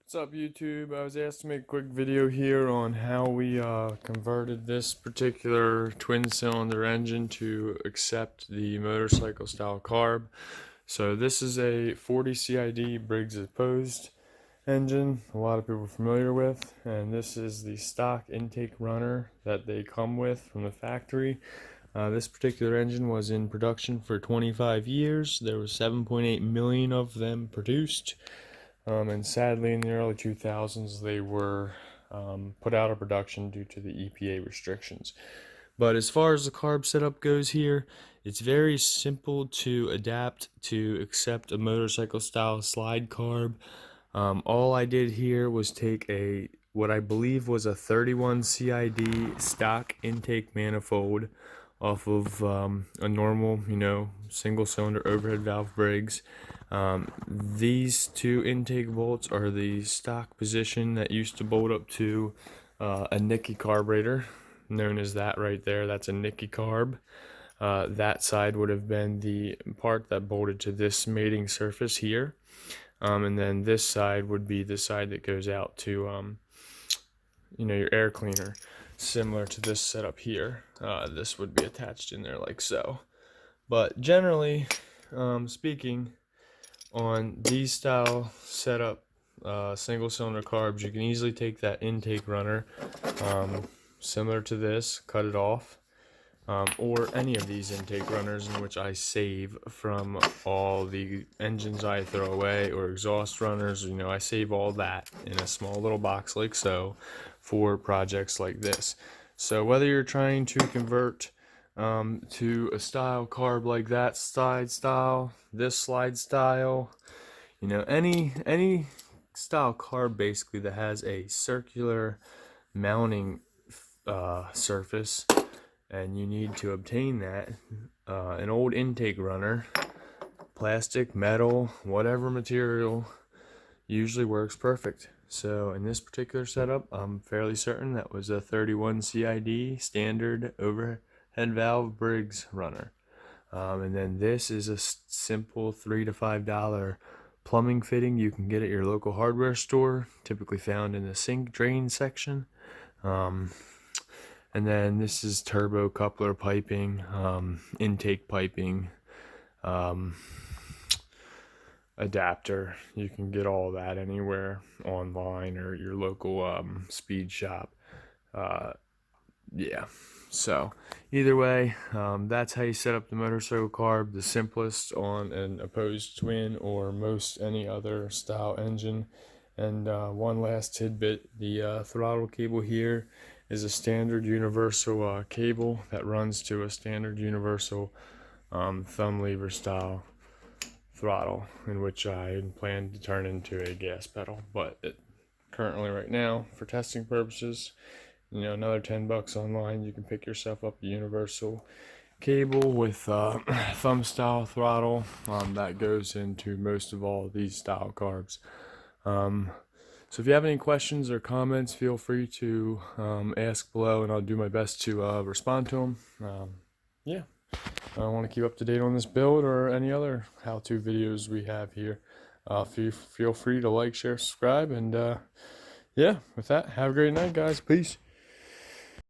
What's up, YouTube? I was asked to make a quick video here on how we converted this particular twin cylinder engine to accept the motorcycle style carb. So this is a 40 CID Briggs Opposed engine, a lot of people are familiar with, and this is the stock intake runner that they come with from the factory. This particular engine was in production for 25 years. There was 7.8 million of them produced. And sadly, in the early 2000s, they were put out of production due to the EPA restrictions. But as far as the carb setup goes here, it's very simple to adapt to accept a motorcycle style slide carb. All I did here was take what I believe was a 31 CID stock intake manifold off of a normal, single cylinder overhead valve Briggs. These two intake bolts are the stock position that used to bolt up to a Nicky carburetor, known as that right there. That's a Nicky carb. That side would have been the part that bolted to this mating surface here. And then this side would be the side that goes out to your air cleaner, similar to this setup here. This would be attached in there like so. But generally speaking, on these style setup single cylinder carbs, you can easily take that intake runner, similar to this, cut it off, or any of these intake runners, in which I save from all the engines I throw away, or exhaust runners. I save all that in a small little box like so for projects like this. So whether you're trying to convert to a style carb like that slide style, this slide style, any style carb basically that has a circular mounting surface, and you need to obtain that, an old intake runner, plastic, metal, whatever material, usually works perfect. So in this particular setup, I'm fairly certain that was a 31 CID standard overhead valve Briggs runner. And then this is a simple $3 to $5 plumbing fitting you can get at your local hardware store, typically found in the sink drain section. And then this is turbo coupler piping, intake piping, adapter. You can get all that anywhere online or your local speed shop. Yeah, so either way, that's how you set up the motorcycle carb, the simplest on an opposed twin or most any other style engine. And one last tidbit, the throttle cable here is a standard universal cable that runs to a standard universal thumb lever style throttle, in which I plan to turn into a gas pedal. But currently right now, for testing purposes, another $10 online, you can pick yourself up a universal cable with thumb style throttle that goes into most of all these style carbs. So if you have any questions or comments, feel free to ask below, and I'll do my best to respond to them. Yeah, I want to keep up to date on this build or any other how-to videos we have here. Feel free to like, share, subscribe, and yeah, with that, have a great night, guys. Peace.